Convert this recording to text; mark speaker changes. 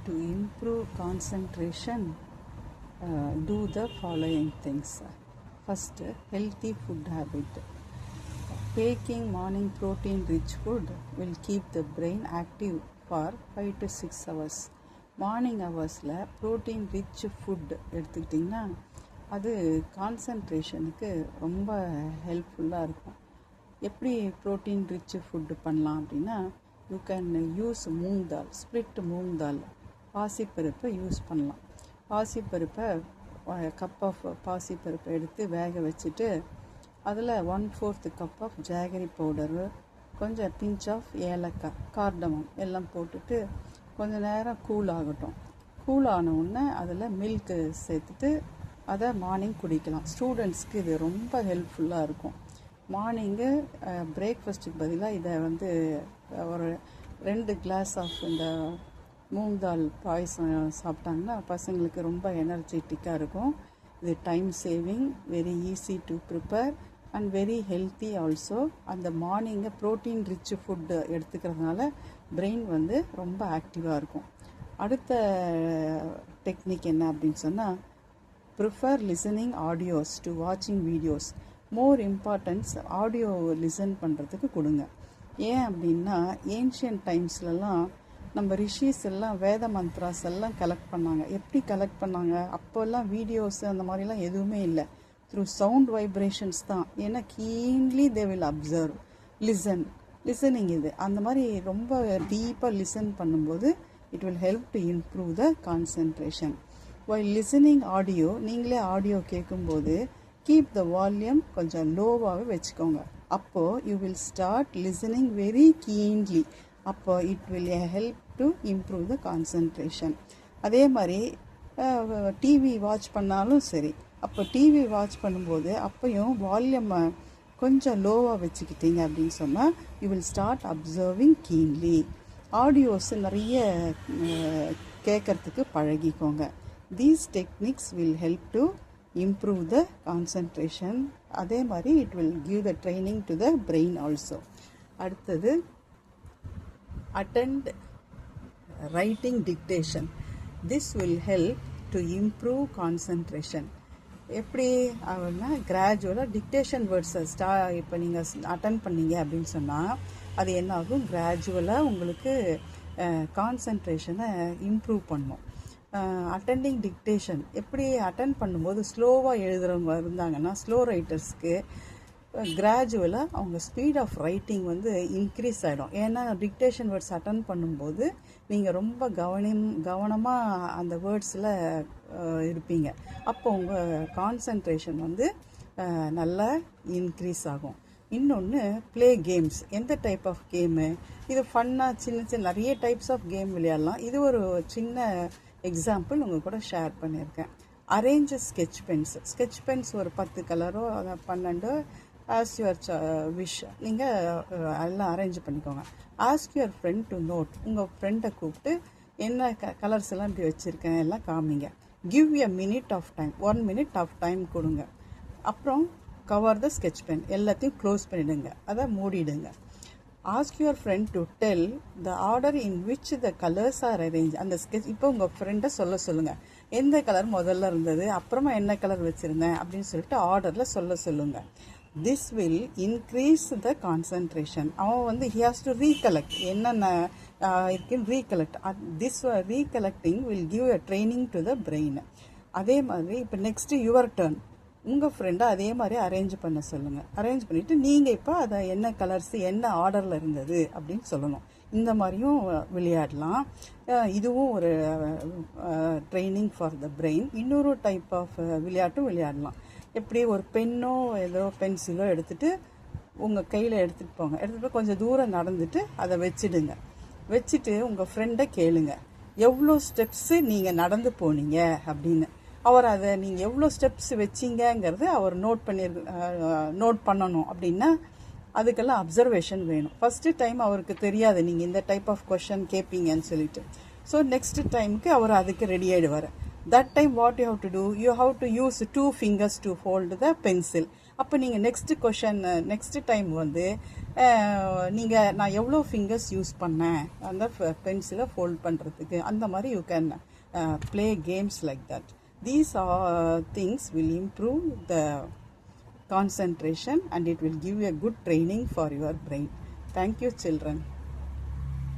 Speaker 1: To improve concentration, do the following things. First, healthy food habit. Taking morning protein rich food will keep the brain active for 5 to 6 hours. Morning ஹவர்ஸில் protein rich food எடுத்துக்கிட்டிங்கன்னா அது கான்சன்ட்ரேஷனுக்கு ரொம்ப ஹெல்ப்ஃபுல்லாக இருக்கும். எப்படி protein rich food பண்ணலாம் அப்படின்னா, you can use moong dal, split moong dal, பாசிப்பருப்பை யூஸ் பண்ணலாம். பாசிப்பருப்பை கப் ஆஃப் பாசிப்பருப்பை எடுத்து வேக வச்சுட்டு அதில் 1/4 கப் ஆஃப் ஜாகரி பவுடரு, கொஞ்சம் பிஞ்ச் ஆஃப் ஏலக்காய், கார்டமம் எல்லாம் போட்டுட்டு கொஞ்சம் நேரம் கூல் ஆகட்டும். கூல் ஆன உடனே அதில் மில்க்கு சேர்த்துட்டு அதை மார்னிங் குடிக்கலாம். ஸ்டூடெண்ட்ஸ்க்கு இது ரொம்ப ஹெல்ப்ஃபுல்லாக இருக்கும். மார்னிங்கு பிரேக்ஃபாஸ்ட்டுக்கு பதிலாக இதை ஒரு 2 கிளாஸ் ஆஃப் இந்த மூங் தால் பாயசம் சாப்பிட்டாங்கன்னா பசங்களுக்கு ரொம்ப எனர்ஜெட்டிக்காக இருக்கும். இது time saving, very easy to prepare and very healthy also. அந்த மார்னிங்கை ப்ரோட்டீன் ரிச் ஃபுட்டு எடுத்துக்கிறதுனால பிரெயின் ரொம்ப ஆக்டிவாக இருக்கும். அடுத்த டெக்னிக் என்ன அப்படின்னு சொன்னால், ப்ரிஃபர் லிசனிங் ஆடியோஸ் டு வாட்சிங் videos. More importance audio listen பண்ணுறதுக்கு கொடுங்க. ஏன் அப்படின்னா, ஏன்ஷியன்ட் டைம்ஸ்லலாம் நம்ம ரிஷிஸ் எல்லாம் வேத மந்த்ராஸ் எல்லாம் கலெக்ட் பண்ணாங்க. எப்படி கலெக்ட் பண்ணாங்க? அப்போல்லாம் வீடியோஸ் அந்த மாதிரிலாம் எதுவுமே இல்லை. த்ரூ சவுண்ட் வைப்ரேஷன்ஸ் தான். ஏன்னா keenly they will observe, listening இது. அந்த மாதிரி ரொம்ப டீப்பாக லிசன் பண்ணும்போது it will help to improve the concentration. While listening audio, நீங்களே ஆடியோ கேட்கும்போது கீப் த வால்யூம் கொஞ்சம் லோவாகவே வச்சுக்கோங்க. அப்போது you will start listening very keenly. அப்போ it will help to improve the concentration. அதே மாதிரி டிவி வாட்ச் பண்ணாலும் சரி, அப்போ டிவி வாட்ச் பண்ணும்போது அப்பையும் வால்யூமை கொஞ்சம் லோவாக வச்சுக்கிட்டீங்க அப்படின்னு சொன்னால் you will start observing keenly. Audios நிறைய கேட்கறதுக்கு பழகிக்கோங்க. These techniques will help to improve the concentration. அதே மாதிரி it will give the training to the brain also. அடுத்தது, attend writing dictation. This will help to improve concentration. எப்படி அப்படின்னா, கிராஜுவலாக dictation வேர்ட்ஸை இப்போ நீங்கள் அட்டன் பண்ணீங்க அப்படின்னு சொன்னால் அது என்ன ஆகும், கிராஜுவலாக உங்களுக்கு கான்சன்ட்ரேஷனை இம்ப்ரூவ் பண்ணும். அட்டெண்டிங் டிக்டேஷன் எப்படி அட்டன் பண்ணும்போது ஸ்லோவாக எழுதுகிறவங்க இருந்தாங்கன்னா, ஸ்லோ ரைட்டர்ஸ்க்கு கிராஜுவலாக அவங்க ஸ்பீட் ஆஃப் ரைட்டிங் இன்க்ரீஸ் ஆகிடும். ஏன்னா டிக்டேஷன் வேர்ட்ஸ் அட்டன் பண்ணும்போது நீங்கள் ரொம்ப கவனமாக அந்த வேர்ட்ஸில் இருப்பீங்க. அப்போ உங்கள் கான்சன்ட்ரேஷன் நல்லா இன்க்ரீஸ் ஆகும். இன்னொன்று, ப்ளே கேம்ஸ். எந்த டைப் ஆஃப் கேமு இது? ஃபன்னாக சின்ன நிறைய டைப்ஸ் ஆஃப் கேம் விளையாடலாம். இது ஒரு சின்ன எக்ஸாம்பிள் உங்கள் கூட ஷேர் பண்ணியிருக்கேன். அரேஞ்ச் ஸ்கெட்ச் பென்ஸ் ஒரு 10 கலரோ 12 ஆஸ் யுவர் விஷ். நீங்கள் எல்லாம் அரேஞ்ச் பண்ணிக்கோங்க. Ask your friend to note. உங்கள் ஃப்ரெண்டை கூப்பிட்டு என்ன கலர்ஸ் எல்லாம் இப்படி வச்சுருக்கேன் எல்லாம் காமிங்க. Give a minute of time, 1 minute of time கொடுங்க. அப்புறம் கவர் த ஸ்கெட்ச் பென், எல்லாத்தையும் க்ளோஸ் பண்ணிவிடுங்க, அதை மூடிடுங்க. Ask your friend to tell the order in which the colours are arrange. அந்த ஸ்கெட்ச் இப்போ உங்கள் ஃப்ரெண்டை சொல்லுங்கள், எந்த கலர் முதல்ல இருந்தது, அப்புறமா என்ன கலர் வச்சுருந்தேன் அப்படின்னு சொல்லிட்டு ஆர்டரில் சொல்லுங்கள். This will increase the concentration. அவன் he has to recollect என்னென்ன இருக்குன்னு recollect. This recollecting will give a training to the brain. அதே மாதிரி இப்போ நெக்ஸ்ட்டு யுவர் டர்ன். உங்கள் ஃப்ரெண்டை அதே மாதிரி அரேஞ்ச் பண்ண சொல்லுங்கள். அரேஞ்ச் பண்ணிவிட்டு நீங்கள் இப்போ அதை என்ன கலர்ஸ் என்ன ஆர்டரில் இருந்தது அப்படின்னு சொல்லணும். இந்த மாதிரியும் விளையாடலாம். இதுவும் ஒரு ட்ரைனிங் ஃபார் த பிரெயின். இன்னொரு டைப் ஆஃப் விளையாட்டும் விளையாடலாம். எப்படி, ஒரு பென்னோ ஏதோ பென்சிலோ எடுத்துகிட்டு உங்கள் கையில் எடுத்துகிட்டு போங்க. எடுத்துகிட்டு போய் கொஞ்சம் தூரம் நடந்துட்டு அதை வச்சுட்டு உங்கள் ஃப்ரெண்டை கேளுங்க, எவ்வளோ ஸ்டெப்ஸு நீங்கள் நடந்து போனீங்க அப்படின்னு. அவர் அதை நீங்கள் எவ்வளோ ஸ்டெப்ஸ் வச்சிங்கங்கிறது அவர் நோட் பண்ணணும். அப்படின்னா அதுக்கெல்லாம் அப்சர்வேஷன் வேணும். ஃபஸ்ட்டு டைம் அவருக்கு தெரியாது நீங்கள் இந்த டைப் ஆஃப் கொஷன் கேட்பீங்கன்னு சொல்லிட்டு. ஸோ நெக்ஸ்ட் டைமுக்கு அவர் அதுக்கு ready ஆகிடுவார். That time what you have to do, you have to use 2 fingers to hold the pencil. அப்போ நீங்கள் நெக்ஸ்ட் டைம் வந்து நான் எவ்வளோ ஃபிங்கர்ஸ் யூஸ் பண்ணேன் அந்த பென்சிலை ஃபோல்ட் பண்ணுறதுக்கு, அந்த மாதிரி you can play games like that. These things will improve the concentration and it will give you a good training for your brain. Thank you, children.